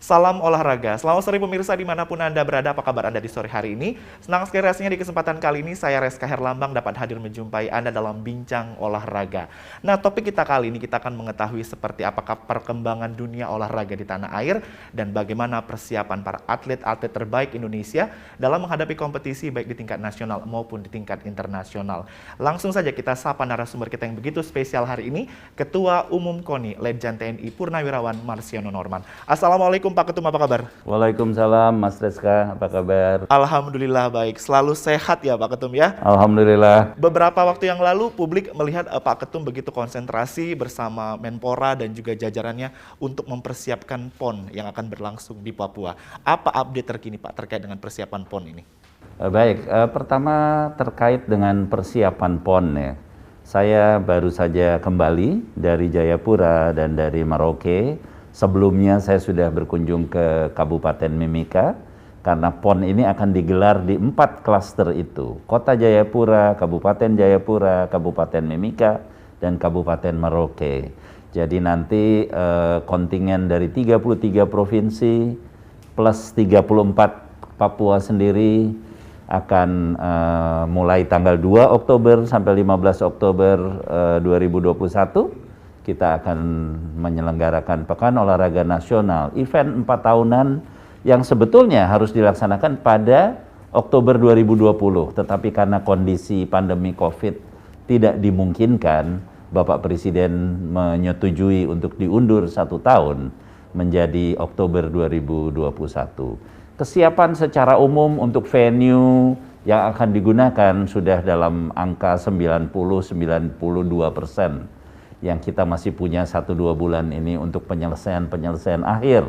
Salam olahraga. Selamat sore pemirsa dimanapun Anda berada, apa kabar Anda di sore hari ini? Senang sekali rasanya di kesempatan kali ini saya Reska Herlambang dapat hadir menjumpai Anda dalam Bincang Olahraga. Nah, topik kita kali ini kita akan mengetahui seperti apakah perkembangan dunia olahraga di tanah air dan bagaimana persiapan para atlet-atlet terbaik Indonesia dalam menghadapi kompetisi baik di tingkat nasional maupun di tingkat internasional. Langsung saja kita sapa narasumber kita yang begitu spesial hari ini, Ketua Umum KONI, Letjen TNI Purnawirawan Marsiono Norman. Assalamualaikum Pak Ketum, apa kabar? Waalaikumsalam Mas Reska, apa kabar? Alhamdulillah baik, selalu sehat ya Pak Ketum ya? Alhamdulillah. Beberapa waktu yang lalu publik melihat Pak Ketum begitu konsentrasi bersama Menpora dan juga jajarannya untuk mempersiapkan PON yang akan berlangsung di Papua. Apa update terkini Pak terkait dengan persiapan PON ini? Baik, pertama terkait dengan persiapan PON ya. Saya baru saja kembali dari Jayapura dan dari Merauke. Sebelumnya saya sudah berkunjung ke Kabupaten Mimika, karena PON ini akan digelar di 4 klaster itu. Kota Jayapura, Kabupaten Mimika, dan Kabupaten Merauke. Jadi nanti kontingen dari 33 provinsi plus 34 Papua sendiri akan mulai tanggal 2 Oktober sampai 15 Oktober 2021. Kita akan menyelenggarakan Pekan Olahraga Nasional, event 4 tahunan yang sebetulnya harus dilaksanakan pada Oktober 2020. Tetapi karena kondisi pandemi COVID tidak dimungkinkan, Bapak Presiden menyetujui untuk diundur 1 tahun menjadi Oktober 2021. Kesiapan secara umum untuk venue yang akan digunakan sudah dalam angka 90-92%. Yang kita masih punya 1-2 bulan ini untuk penyelesaian akhir.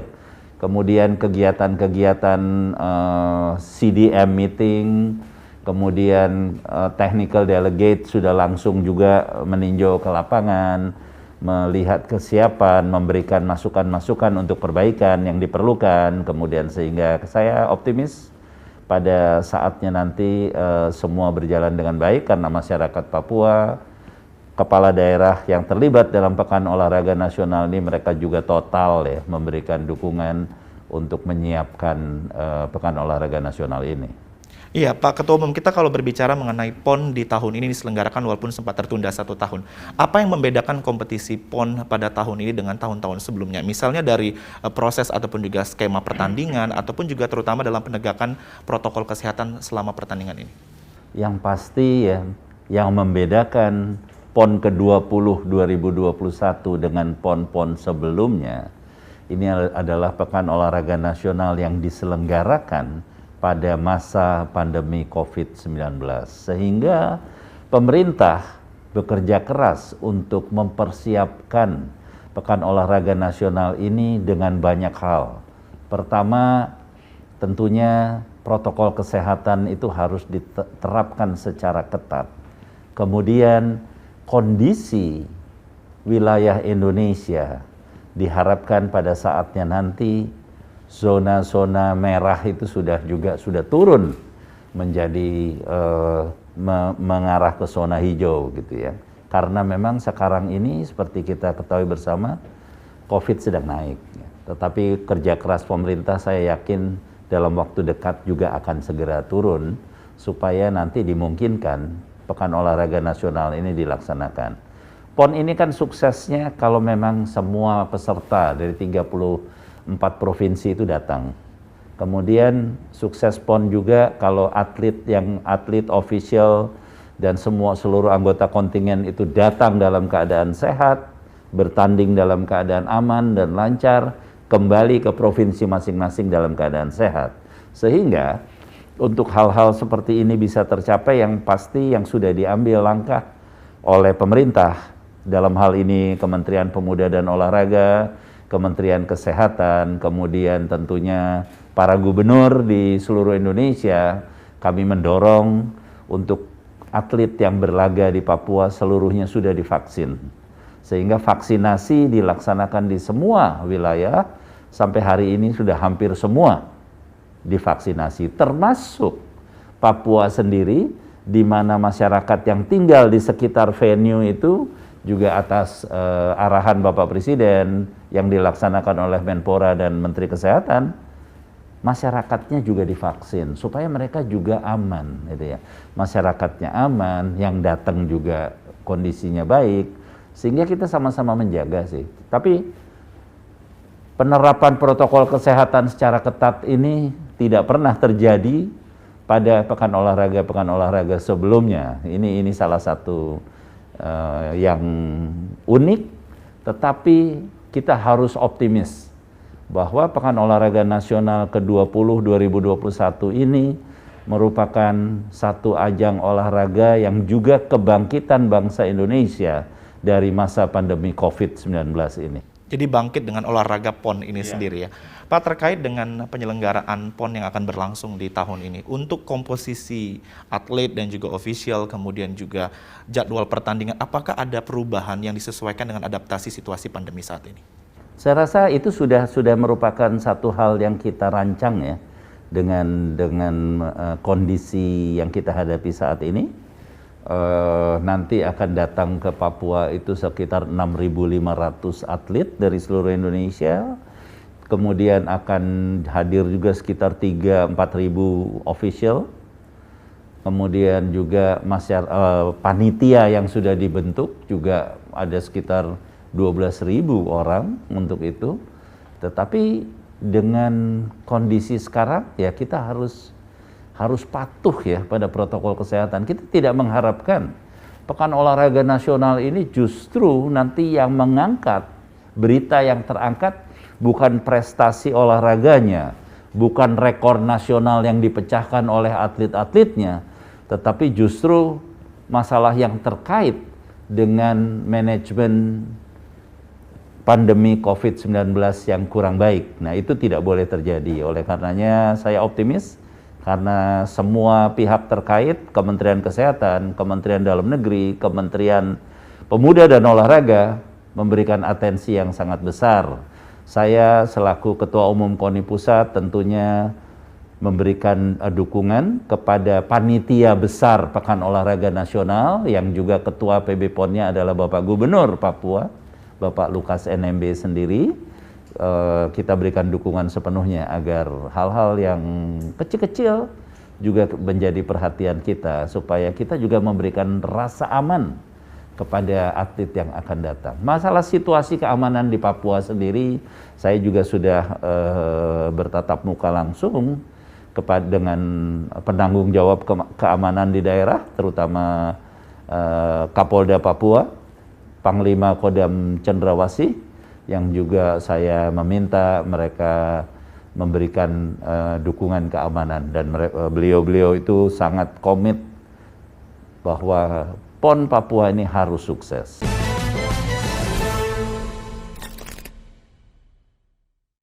Kemudian kegiatan-kegiatan CDM meeting, kemudian technical delegate sudah langsung juga meninjau ke lapangan, melihat kesiapan, memberikan masukan-masukan untuk perbaikan yang diperlukan. Kemudian sehingga saya optimis pada saatnya nanti semua berjalan dengan baik, karena masyarakat Papua, kepala daerah yang terlibat dalam Pekan Olahraga Nasional ini, mereka juga total ya memberikan dukungan untuk menyiapkan Pekan Olahraga Nasional ini. Iya Pak Ketua Umum, kita kalau berbicara mengenai PON di tahun ini diselenggarakan walaupun sempat tertunda 1 tahun. Apa yang membedakan kompetisi PON pada tahun ini dengan tahun-tahun sebelumnya? Misalnya dari proses ataupun juga skema pertandingan ataupun juga terutama dalam penegakan protokol kesehatan selama pertandingan ini. Yang pasti ya, yang membedakan PON ke-20 2021 dengan PON-PON sebelumnya, ini adalah Pekan Olahraga Nasional yang diselenggarakan pada masa pandemi COVID-19. Sehingga pemerintah bekerja keras untuk mempersiapkan Pekan Olahraga Nasional ini dengan banyak hal. Pertama, tentunya protokol kesehatan itu harus diterapkan secara ketat. Kemudian kondisi wilayah Indonesia diharapkan pada saatnya nanti zona-zona merah itu sudah turun menjadi mengarah ke zona hijau gitu ya. Karena memang sekarang ini seperti kita ketahui bersama, COVID sedang naik. Tetapi kerja keras pemerintah saya yakin dalam waktu dekat juga akan segera turun supaya nanti dimungkinkan Pekan Olahraga Nasional ini dilaksanakan. PON ini kan suksesnya kalau memang semua peserta dari 34 provinsi itu datang. Kemudian sukses PON juga kalau atlet official dan seluruh anggota kontingen itu datang dalam keadaan sehat, bertanding dalam keadaan aman dan lancar, kembali ke provinsi masing-masing dalam keadaan sehat. Sehingga untuk hal-hal seperti ini bisa tercapai, yang pasti yang sudah diambil langkah oleh pemerintah, dalam hal ini Kementerian Pemuda dan Olahraga, Kementerian Kesehatan, kemudian tentunya para gubernur di seluruh Indonesia, kami mendorong untuk atlet yang berlaga di Papua seluruhnya sudah divaksin. Sehingga vaksinasi dilaksanakan di semua wilayah, sampai hari ini sudah hampir semua divaksinasi, termasuk Papua sendiri, di mana masyarakat yang tinggal di sekitar venue itu juga atas arahan Bapak Presiden yang dilaksanakan oleh Menpora dan Menteri Kesehatan, masyarakatnya juga divaksin supaya mereka juga aman, gitu ya. Masyarakatnya aman, yang datang juga kondisinya baik, sehingga kita sama-sama menjaga sih. Tapi penerapan protokol kesehatan secara ketat ini tidak pernah terjadi pada pekan olahraga sebelumnya. Ini salah satu yang unik, tetapi kita harus optimis bahwa Pekan Olahraga Nasional ke-20 2021 ini merupakan satu ajang olahraga yang juga kebangkitan bangsa Indonesia dari masa pandemi COVID-19 ini. Jadi bangkit dengan olahraga PON ini sendiri ya. Pak, terkait dengan penyelenggaraan PON yang akan berlangsung di tahun ini, untuk komposisi atlet dan juga official, kemudian juga jadwal pertandingan, apakah ada perubahan yang disesuaikan dengan adaptasi situasi pandemi saat ini? Saya rasa itu sudah merupakan satu hal yang kita rancang ya, dengan kondisi yang kita hadapi saat ini. Nanti akan datang ke Papua itu sekitar 6.500 atlet dari seluruh Indonesia. Kemudian akan hadir juga sekitar 3-4 ribu official. Kemudian juga panitia yang sudah dibentuk juga ada sekitar 12.000 orang untuk itu. Tetapi dengan kondisi sekarang ya kita harus patuh ya pada protokol kesehatan. Kita tidak mengharapkan Pekan Olahraga Nasional ini justru nanti yang mengangkat, berita yang terangkat bukan prestasi olahraganya, bukan rekor nasional yang dipecahkan oleh atlet-atletnya, tetapi justru masalah yang terkait dengan manajemen pandemi COVID-19 yang kurang baik. Nah, itu tidak boleh terjadi. Oleh karenanya saya optimis karena semua pihak terkait, Kementerian Kesehatan, Kementerian Dalam Negeri, Kementerian Pemuda dan Olahraga memberikan atensi yang sangat besar. Saya selaku Ketua Umum KONI Pusat tentunya memberikan dukungan kepada panitia besar Pekan Olahraga Nasional yang juga Ketua PB PON-nya adalah Bapak Gubernur Papua, Bapak Lukas NMB sendiri. Kita berikan dukungan sepenuhnya agar hal-hal yang kecil-kecil juga menjadi perhatian kita supaya kita juga memberikan rasa aman kepada atlet yang akan datang. Masalah situasi keamanan di Papua sendiri, saya juga sudah bertatap muka langsung dengan penanggung jawab keamanan di daerah, terutama Kapolda Papua, Panglima Kodam Cendrawasih, yang juga saya meminta mereka memberikan dukungan keamanan, dan beliau-beliau itu sangat komit bahwa PON Papua ini harus sukses.